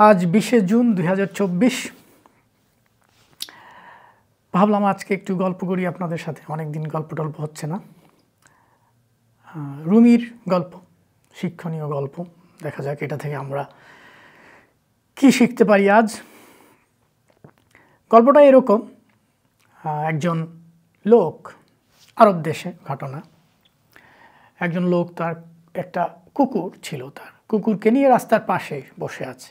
আজ 20শে জুন 2024। ভাবলাম আজকে একটু গল্প করি আপনাদের সাথে, অনেকদিন গল্প টল্প হচ্ছে না। রুমির গল্প, শিক্ষণীয় গল্প। দেখা যাক এটা থেকে আমরা কি শিখতে পারি আজ। গল্পটা এরকম, একজন লোক, আরব দেশে ঘটনা। একজন লোক, তার একটা কুকুর ছিল, তার কুকুরকে নিয়ে রাস্তার পাশে বসে আছে।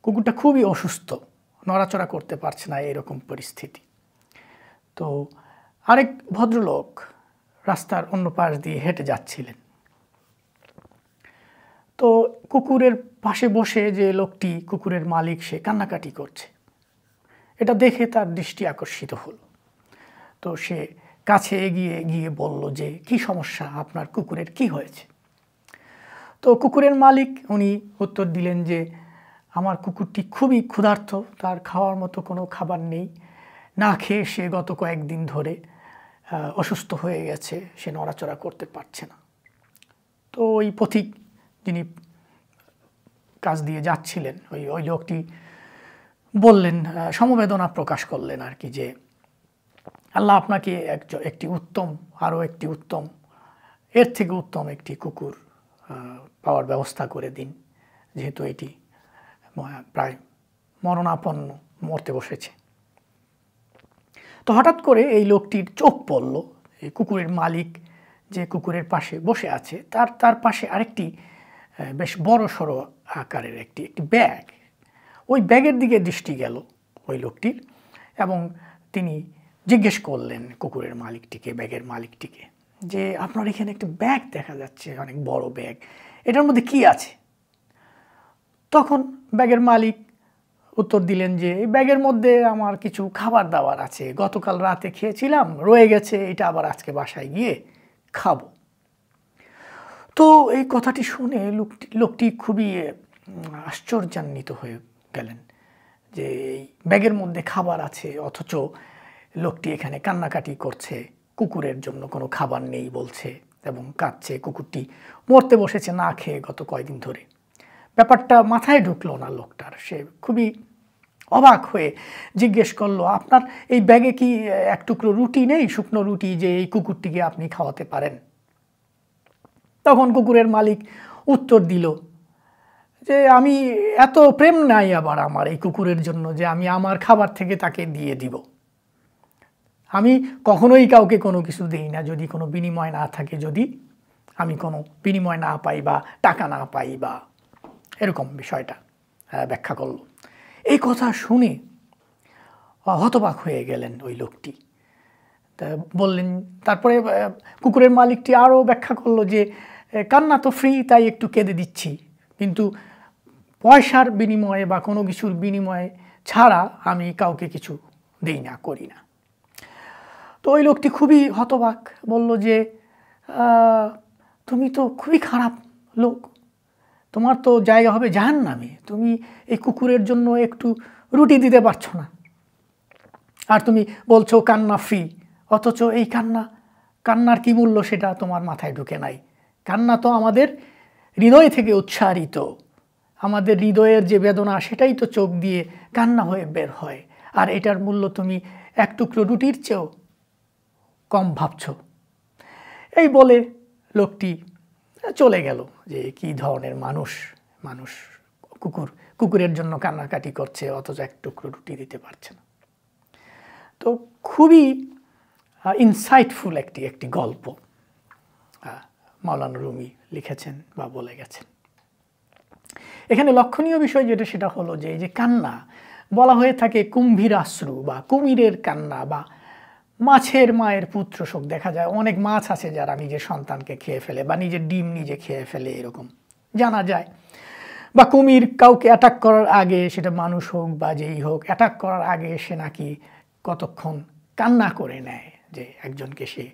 কুকুরটা খুবই অসুস্থ, নড়াচড়া করতে পারছে না, এরকম পরিস্থিতি। তো আরেক ভদ্রলোক রাস্তার অন্য পাশ দিয়ে হেঁটে যাচ্ছিলেন। তো কুকুরের পাশে বসে যে লোকটি, কুকুরের মালিক, সে কান্নাকাটি করছে। এটা দেখে তার দৃষ্টি আকর্ষিত হলো। তো সে কাছে এগিয়ে গিয়ে বলল যে, কি সমস্যা, আপনার কুকুরের কি হয়েছে? তো কুকুরের মালিক উনি উত্তর দিলেন যে, আমার কুকুরটি খুবই ক্ষুধার্ত, তার খাওয়ার মতো কোনো খাবার নেই, না খেয়ে সে গত কয়েকদিন ধরে অসুস্থ হয়ে গেছে, সে নড়াচড়া করতে পারছে না। তো ওই পথিক যিনি কাজ দিয়ে যাচ্ছিলেন, ওই লোকটি বললেন, সমবেদনা প্রকাশ করলেন আর কি, যে আল্লাহ আপনাকে একটি উত্তম, আরও একটি উত্তম, এর থেকে উত্তম একটি কুকুর পাওয়ার ব্যবস্থা করে দিন, যেহেতু এটি প্রায় মরণাপন্ন, মরতে বসেছে। তো হঠাৎ করে এই লোকটির চোখ পড়ল, এই কুকুরের মালিক যে কুকুরের পাশে বসে আছে, তার পাশে আরেকটি বেশ বড় সড়ো আকারের একটি ব্যাগ। ওই ব্যাগের দিকে দৃষ্টি গেল ওই লোকটির, এবং তিনি জিজ্ঞেস করলেন কুকুরের মালিকটিকে, ব্যাগের মালিকটিকে, যে আপনার এখানে একটা ব্যাগ দেখা যাচ্ছে, অনেক বড় ব্যাগ, এটার মধ্যে কি আছে? তখন ব্যাগের মালিক উত্তর দিলেন যে, এই ব্যাগের মধ্যে আমার কিছু খাবার দাবার আছে, গতকাল রাতে খেয়েছিলাম, রয়ে গেছে, এটা আবার আজকে বাসায় গিয়ে খাবো। তো এই কথাটি শুনে লোকটি খুবই আশ্চর্যান্বিত হয়ে গেলেন, যে এই ব্যাগের মধ্যে খাবার আছে, অথচ লোকটি এখানে কান্নাকাটি করছে, কুকুরের জন্য কোনো খাবার নেই বলছে, এবং কাঁদছে, কুকুরটি মরতে বসেছে না খেয়ে গত কয়েকদিন ধরে। ব্যাপারটা মাথায় ঢুকলো না লোকটার। সে খুবই অবাক হয়ে জিজ্ঞেস করলো, আপনার এই ব্যাগে কি এক টুকরো রুটি নেই, শুকনো রুটি, যে এই কুকুরটিকে আপনি খাওয়াতে পারেন? তখন কুকুরের মালিক উত্তর দিল যে, আমি এত প্রেম নাই আবার আমার এই কুকুরের জন্য যে আমি আমার খাবার থেকে তাকে দিয়ে দিব। আমি কখনোই কাউকে কোনো কিছু দিই না যদি কোনো বিনিময় না থাকে, যদি আমি কোনো বিনিময় না পাই বা টাকা না পাই, বা এরকম বিষয়টা ব্যাখ্যা করল। এই কথা শুনে হতবাক হয়ে গেলেন ওই লোকটি। তা বললেন, তারপরে কুকুরের মালিকটি আরও ব্যাখ্যা করলো যে, কান্না তো ফ্রি, তাই একটু কেঁদে দিচ্ছি, কিন্তু পয়সার বিনিময়ে বা কোনো কিছুর বিনিময়ে ছাড়া আমি কাউকে কিছু দেই না, করি না। তো ওই লোকটি খুবই হতবাক, বলল যে, তুমি তো খুবই খারাপ লোক, তোমার তো জায়গা হবে জাহান্নামে, তুমি এই কুকুরের জন্য একটু রুটি দিতে পারছো না, আর তুমি বলছো কান্না ফ্রি, অথচ এই কান্নার কি মূল্য সেটা তোমার মাথায় ঢুকে নাই। কান্না তো আমাদের হৃদয় থেকে উচ্চারিত, আমাদের হৃদয়ের যে বেদনা সেটাই তো চোখ দিয়ে কান্না হয়ে বের হয়, আর এটার মূল্য তুমি এক টুকরো রুটির চেয়েও কম ভাবছো। এই বলে লোকটি চলে গেল। যে কি ধরনের মানুষ কুকুরের জন্য কান্নাকাটি করছে, অথচ এক টুকরো রুটি দিতে পারছে না। তো খুবই ইনসাইটফুল একটি গল্প মাওলানা রুমি লিখেছেন বা বলে গেছেন। এখানে লক্ষণীয় বিষয় যেটা, সেটা হলো যে এই যে কান্না বলা হয়ে থাকে কুম্ভীরাশ্রু বা কুমিরের কান্না, বা মাছের মায়ের পুত্র শোক। দেখা যায় অনেক মাছ আছে যারা নিজের সন্তানকে খেয়ে ফেলে বা নিজের ডিম নিজে খেয়ে ফেলে, এরকম জানা যায়। বা কুমির কাউকে অ্যাটাক করার আগে, সেটা মানুষ হোক বা যেই হোক, অ্যাটাক করার আগে সে নাকি কতক্ষণ কান্না করে নেয় যে একজনকে সে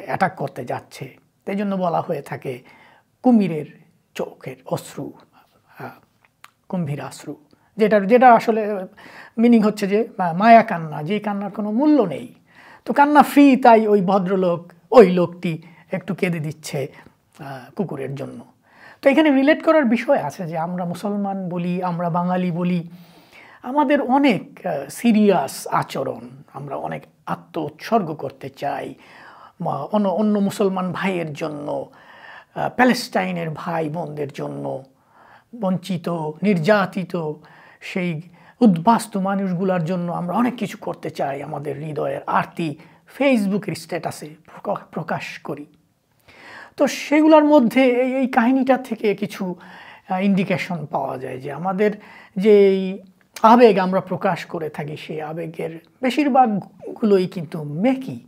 অ্যাটাক করতে যাচ্ছে। তাই জন্য বলা হয়ে থাকে কুমিরের চোখের অশ্রু, কুম্ভীরাশ্রু, যেটা আসলে মিনিং হচ্ছে যে মায়া কান্না, যে কান্নার কোনো মূল্য নেই। তো কান্না ফ্রি, তাই ওই ভদ্রলোক, ওই লোকটি একটু কেঁদে দিচ্ছে কুকুরের জন্য। তো এখানে রিলেট করার বিষয় আছে যে আমরা মুসলমান বলি, আমরা বাঙালি বলি, আমাদের অনেক সিরিয়াস আচরণ, আমরা অনেক আত্ম উৎসর্গ করতে চাই অন্য অন্য মুসলমান ভাইয়ের জন্য, প্যালেস্টাইনের ভাই বোনদের জন্য, বঞ্চিত নির্যাতিত সেই উদ্বাস্তু মানুষগুলোর জন্য আমরা অনেক কিছু করতে চাই, আমাদের হৃদয়ের আরতি ফেসবুকের স্ট্যাটাসে প্রকাশ করি। তো সেগুলোর মধ্যে এই কাহিনীটা থেকে কিছু ইন্ডিকেশন পাওয়া যায় যে আমাদের যে আবেগ আমরা প্রকাশ করে থাকি সেই আবেগের বেশিরভাগগুলোই কিন্তু মেকি।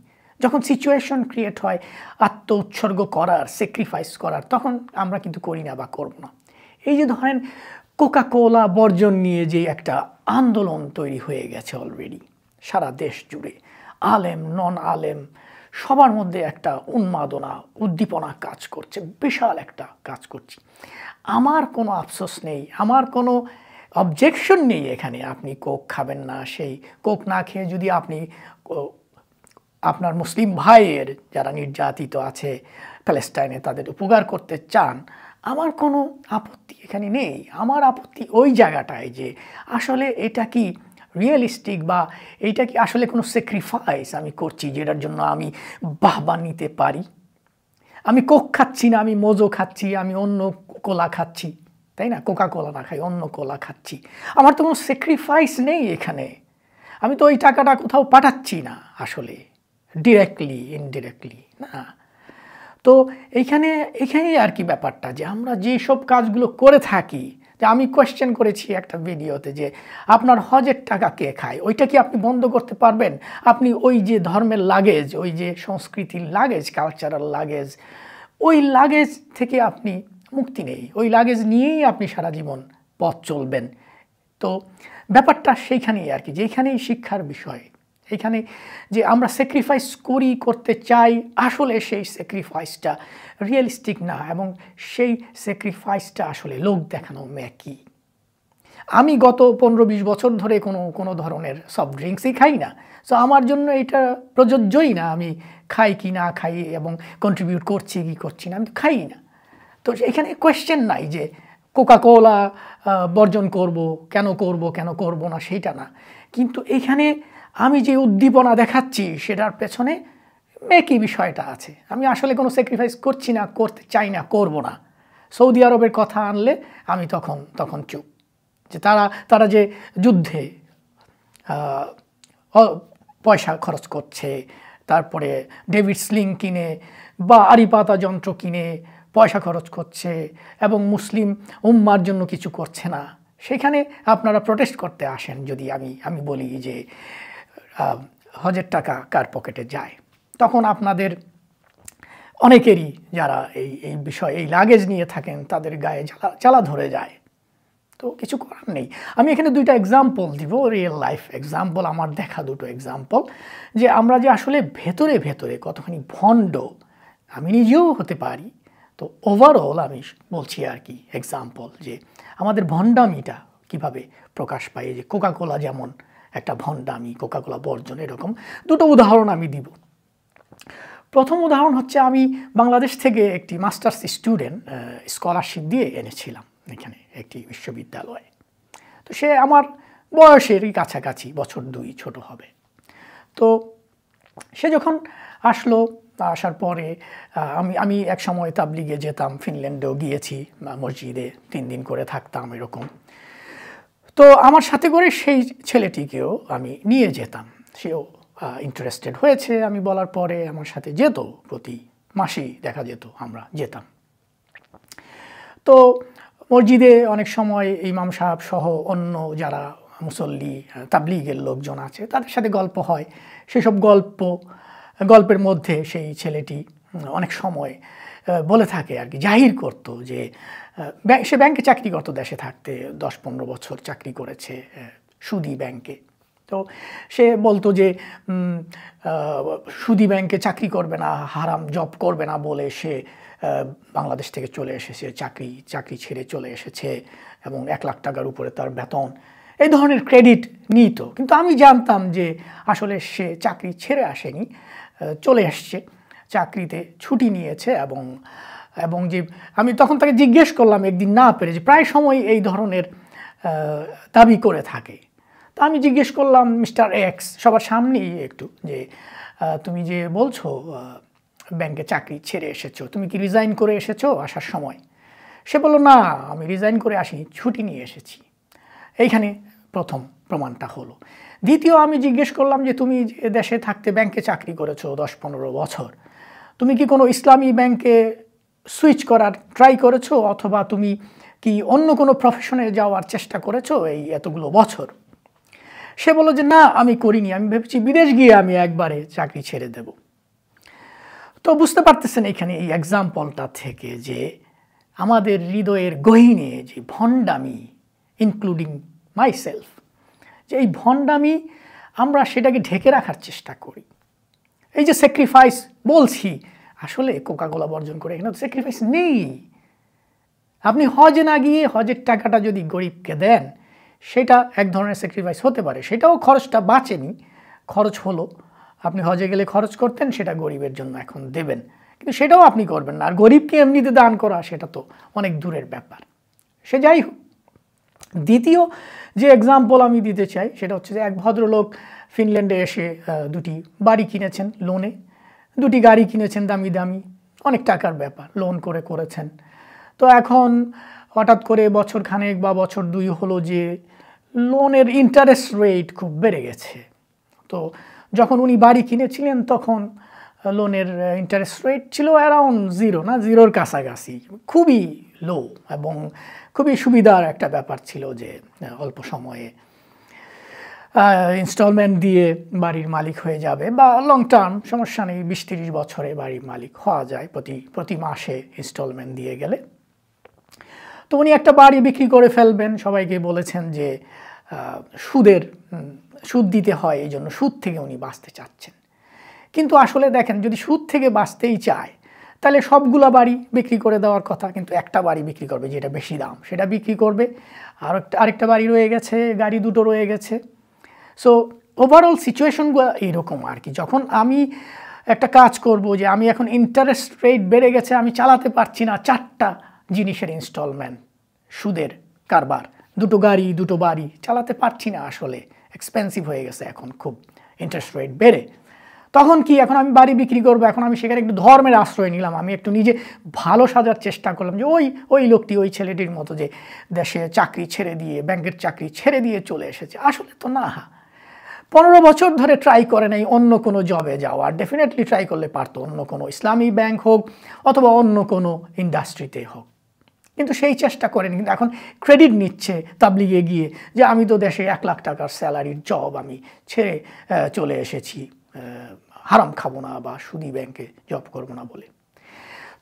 যখন সিচুয়েশন ক্রিয়েট হয় আত্ম উৎসর্গ করার, স্যাক্রিফাইস করার, তখন আমরা কিন্তু করি না বা করব না। এই যে ধরেন কোকা কোলা বর্জন নিয়ে যে একটা আন্দোলন তৈরি হয়ে গেছে অলরেডি সারা দেশ জুড়ে, আলেম নন আলেম সবার মধ্যে একটা উন্মাদনা উদ্দীপনা কাজ করছে, বিশাল একটা কাজ করছে। আমার কোনো আফসোস নেই, আমার কোনো অবজেকশন নেই এখানে। আপনি কোক খাবেন না, সেই কোক না খেয়ে যদি আপনি আপনার মুসলিম ভাইয়ের যারা নির্যাতিত আছে প্যালেস্টাইনে তাদের উপকার করতে চান, আমার কোনো আপত্তি এখানে নেই। আমার আপত্তি ওই জায়গাটায় যে আসলে এটা কি রিয়েলিস্টিক বা এইটা কি আসলে কোনো স্যাক্রিফাইস আমি করছি যেটার জন্য আমি বাহবা নিতে পারি। আমি কোক খাচ্ছি না, আমি মোজো খাচ্ছি, আমি অন্য কোলা খাচ্ছি, তাই না? কোকা কোলা না খাই, অন্য কোলা খাচ্ছি। আমার তো কোনো স্যাক্রিফাইস নেই এখানে। আমি তো ওই টাকাটা কোথাও পাঠাচ্ছি না আসলে, ডিরেক্টলি ইনডিরেক্টলি না। তো এইখানেই আর কি ব্যাপারটা যে আমরা যেসব কাজগুলো করে থাকি, যে আমি কোয়েশ্চেন করেছি একটা ভিডিওতে যে আপনার হজের টাকা কে খায়, ওইটা কি আপনি বন্ধ করতে পারবেন? আপনি ওই যে ধর্মের লাগেজ, ওই যে সংস্কৃতির লাগেজ, কালচারাল লাগেজ, ওই লাগেজ থেকে আপনি মুক্তি নেই, ওই লাগেজ নিয়েই আপনি সারা জীবন পথ চলবেন। তো ব্যাপারটা সেইখানেই আর কি, যেখানেই শিক্ষার বিষয়, এখানে যে আমরা স্যাক্রিফাইস করতে চাই, আসলে সেই স্যাক্রিফাইসটা রিয়েলিস্টিক না, এবং সেই স্যাক্রিফাইসটা আসলে লোক দেখানো মেকি। আমি গত 15-20 বছর ধরে কোনো ধরনের সফট ড্রিঙ্কসই খাই না। সো আমার জন্য এটা প্রযোজ্যই না আমি খাই কি না খাই এবং কন্ট্রিবিউট করছি কি করছি না, আমি তো খাই না। তো এখানে কোয়েশ্চেন নাই যে কোকা কোলা বর্জন করব, কেন করব না, সেইটা না। কিন্তু এখানে আমি যে উদ্দীপনা দেখাচ্ছি সেটার পেছনে মেকি বিষয়টা আছে। আমি আসলে কোনো স্যাক্রিফাইস করছি না, করতে চাই না, করব না। সৌদি আরবের কথা আনলে আমি তখন চুপ। যে তারা যে যুদ্ধে পয়সা খরচ করছে, তারপরে ডেভিড স্লিং কিনে বা আড়ি পাতা যন্ত্র কিনে পয়সা খরচ করছে এবং মুসলিম উম্মার জন্য কিছু করছে না, সেখানে আপনারা প্রোটেস্ট করতে আসেন। যদি আমি বলি যে হজের টাকা কার পকেটে যায়, তখন আপনাদের অনেকেরই যারা এই বিষয় এই লাগেজ নিয়ে থাকেন তাদের গায়ে জ্বালা ধরে যায়। তো কিছু করার নেই। আমি এখানে দুইটা এক্সাম্পল দিব, রিয়েল লাইফ এক্সাম্পল, আমার দেখা দুটো এক্সাম্পল, যে আমরা যে আসলে ভেতরে ভেতরে কতখানি ভণ্ড আমি নিজেও হতে পারি। তো ওভারঅল আমি বলছি আর কি এক্সাম্পল, যে আমাদের ভণ্ডামিটা কিভাবে প্রকাশ পায়। যে কোকা কোলা যেমন একটা ভণ্ডামি, কোকা কোলা বর্জন, এরকম দুটো উদাহরণ আমি দিব। প্রথম উদাহরণ হচ্ছে, আমি বাংলাদেশ থেকে একটি মাস্টার্স স্টুডেন্ট স্কলারশিপ দিয়ে এনেছিলাম এখানে একটি বিশ্ববিদ্যালয়ে। তো সে আমার বয়সেরই কাছাকাছি, বছর 2 ছোট হবে। তো সে যখন আসলো, আসার পরে আমি এক সময় তাবলিগে যেতাম, ফিনল্যান্ডেও গিয়েছি, মসজিদে 3 দিন করে থাকতাম এরকম। তো আমার সাথে করে সেই ছেলেটিকেও আমি নিয়ে যেতাম, সেও ইন্টারেস্টেড হয়েছে। আমি বলার পরে আমার সাথে যেত, প্রতি মাসেই দেখা যেত, আমরা যেতাম। তো মসজিদে অনেক সময় ইমাম সাহেব সহ অন্য যারা মুসল্লি তাবলিগের লোকজন আছে তাদের সাথে গল্প হয়। সেসব গল্পের মধ্যে সেই ছেলেটি অনেক সময় বলে থাকে আর কি, জাহির করতো যে সে ব্যাংকে চাকরি করতো, দেশে থাকতে 10-15 বছর চাকরি করেছে সুদি ব্যাংকে। তো সে বলতো যে সুদি ব্যাংকে চাকরি করবে না, হারাম জব করবে না বলে সে বাংলাদেশ থেকে চলে এসেছে, চাকরি ছেড়ে চলে এসেছে এবং 1 লাখ টাকার উপরে তার বেতন, এই ধরনের ক্রেডিট নিত। কিন্তু আমি জানতাম যে আসলে সে চাকরি ছেড়ে আসেনি, চলে এসছে, চাকরিতে ছুটি নিয়েছে এবং এবং যে আমি তখন তাকে জিজ্ঞেস করলাম একদিন না পেরে, যে প্রায় সময় এই ধরনের দাবি করে থাকে। তা আমি জিজ্ঞেস করলাম মিস্টার এক্স সবার সামনেই একটু, যে তুমি যে বলছো ব্যাংকে চাকরি ছেড়ে এসেছো, তুমি কি রিজাইন করে এসেছো আসার সময়? সে বলল, না আমি রিজাইন করে আসিনি, ছুটি নিয়ে এসেছি। এইখানে প্রথম প্রমাণটা হলো। দ্বিতীয়, আমি জিজ্ঞেস করলাম যে তুমি যে দেশে থাকতে ব্যাংকে চাকরি করেছো 10-15 বছর, তুমি কি কোনো ইসলামী ব্যাংকে সুইচ করার ট্রাই করেছো, অথবা তুমি কি অন্য কোনো প্রফেশনে যাওয়ার চেষ্টা করেছো এই এতগুলো বছর? সে বলল যে না আমি করিনি, আমি ভেবেছি বিদেশ গিয়ে আমি একবারে চাকরি ছেড়ে দেব। তো বুঝতে পারতেছেন এখানে এই এক্সাম্পলটা থেকে যে আমাদের হৃদয়ের গহীনে যে ভণ্ডামি, ইনক্লুডিং মাইসেলফ, যে এই ভণ্ডামি আমরা সেটাকে ঢেকে রাখার চেষ্টা করি। এই যে স্যাক্রিফাইস বলছি, আসলে কোকাকোলা বর্জন করে এখানে তো স্যাক্রিফাইস নেই। আপনি হজে না গিয়ে হজের টাকাটা যদি গরিবকে দেন, সেটা এক ধরনের স্যাক্রিফাইস হতে পারে। সেটাও খরচটা বাঁচেনি, খরচ হলো, আপনি হজে গেলে খরচ করতেন, সেটা গরিবের জন্য এখন দেবেন, কিন্তু সেটাও আপনি করবেন না। আর গরিবকে এমনিতে দান করা সেটা তো অনেক দূরের ব্যাপার। সে যাই হোক, দ্বিতীয় যে এক্সাম্পল আমি দিতে চাই সেটা হচ্ছে যে এক ভদ্রলোক ফিনল্যান্ডে এসে 2টি বাড়ি কিনেছেন লোনে, 2টি গাড়ি কিনেছেন দামি দামি, অনেক টাকার ব্যাপার, লোন করে করেছেন। তো এখন হঠাৎ করে বছর খানেক বা বছর 2 হলো যে লোনের ইন্টারেস্ট রেট খুব বেড়ে গেছে। তো যখন উনি বাড়ি কিনেছিলেন তখন লোনের ইন্টারেস্ট রেট ছিল অ্যারাউন্ড 0, না 0-র কাছাকাছি, খুবই লো, এবং খুবই সুবিধার একটা ব্যাপার ছিল যে অল্প সময়ে ইনস্টলমেন্ট দিয়ে বাড়ির মালিক হয়ে যাবে, বা লং টার্ম সমস্যা নেই, 20-30 বছরে বাড়ির মালিক হওয়া যায় প্রতি মাসে ইনস্টলমেন্ট দিয়ে গেলে। তো উনি একটা বাড়ি বিক্রি করে ফেলবেন, সবাইকে বলেছেন যে সুদ দিতে হয়, এই জন্য সুদ থেকে উনি বাঁচতে চাচ্ছেন। কিন্তু আসলে দেখেন, যদি সুদ থেকে বাঁচতেই চায় তাহলে সবগুলা বাড়ি বিক্রি করে দেওয়ার কথা, কিন্তু একটা বাড়ি বিক্রি করবে যেটা বেশি দাম, সেটা বিক্রি করবে। আরেকটা বাড়ি রয়ে গেছে, গাড়ি 2টো রয়ে গেছে। সো ওভারঅল সিচুয়েশনগুলো এইরকম আর কি। যখন আমি একটা কাজ করব যে আমি এখন ইন্টারেস্ট রেট বেড়ে গেছে, আমি চালাতে পারছি না 4টা জিনিসের ইনস্টলমেন্ট, সুদের কারবার, 2টো গাড়ি 2টো বাড়ি চালাতে পারছি না, আসলে এক্সপেন্সিভ হয়ে গেছে এখন খুব ইন্টারেস্ট রেট বেড়ে। তখন কি, এখন আমি বাড়ি বিক্রি করবো, এখন আমি সেখানে একটু ধর্মের আশ্রয় নিলাম, আমি একটু নিজে ভালো সাজার চেষ্টা করলাম যে ওই লোকটি, ওই ছেলেটির মতো যে দেশে চাকরি ছেড়ে দিয়ে, ব্যাংকের চাকরি ছেড়ে দিয়ে চলে এসেছে। আসলে তো না, 15 বছর ধরে ট্রাই করে নাই অন্য কোনো জবে যাওয়া, ডেফিনেটলি ট্রাই করলে পারতো, অন্য কোনো ইসলামী ব্যাংক হোক অথবা অন্য কোনো ইন্ডাস্ট্রিতে হোক, কিন্তু সেই চেষ্টা করেনি। কিন্তু এখন ক্রেডিট নিচ্ছে তাবলিগে গিয়ে যে আমি তো দেশে 1 লাখ টাকার স্যালারির জব আমি ছেড়ে চলে এসেছি, হারাম খাবো না বা সুদি ব্যাংকে জব করবো না বলে।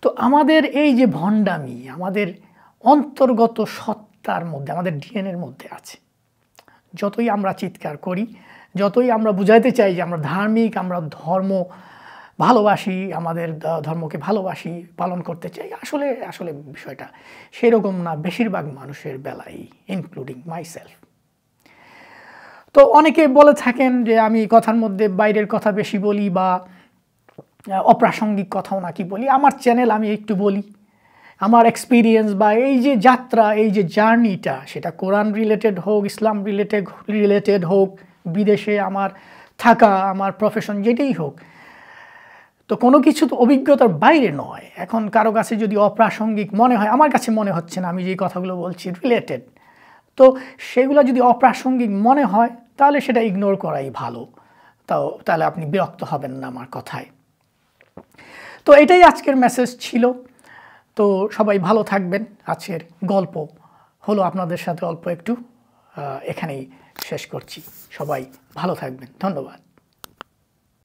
তো আমাদের এই যে ভণ্ডামি আমাদের অন্তর্গত সত্তার মধ্যে, আমাদের ডিএনএর মধ্যে আছে। যতই আমরা চিৎকার করি, যতই আমরা বুঝাইতে চাই যে আমরা ধার্মিক, আমরা ধর্ম ভালোবাসি, আমাদের ধর্মকে ভালোবাসি, পালন করতে চাই, আসলে বিষয়টা সেরকম না বেশিরভাগ মানুষের বেলায়, ইনক্লুডিং মাইসেলফ। তো অনেকে বলে থাকেন যে আমি কথার মধ্যে বাইরের কথা বেশি বলি বা অপ্রাসঙ্গিক কথাও নাকি বলি। আমার চ্যানেল, আমি একটু বলি আমার এক্সপিরিয়েন্স বা এই যে যাত্রা, এই যে জার্নিটা, সেটা কোরআন রিলেটেড হোক, ইসলাম রিলেটেড হোক, বিদেশে আমার থাকা, আমার প্রফেশন যেটাই হোক, তো কোনো কিছু তো অভিজ্ঞতার বাইরে নয়। এখন কারো কাছে যদি অপ্রাসঙ্গিক মনে হয়, আমার কাছে মনে হচ্ছে না, আমি যে কথাগুলো বলছি রিলেটেড, তো সেগুলো যদি অপ্রাসঙ্গিক মনে হয় তাহলে সেটা ইগনোর করাই ভালো। তাহলে আপনি বিরক্ত হবেন না আমার কথায়। তো এটাই আজকের মেসেজ ছিল। তো সবাই ভালো থাকবেন। আজকের গল্প হলো আপনাদের সাথে অল্প একটু, এখানেই শেষ করছি। সবাই ভালো থাকবেন, ধন্যবাদ।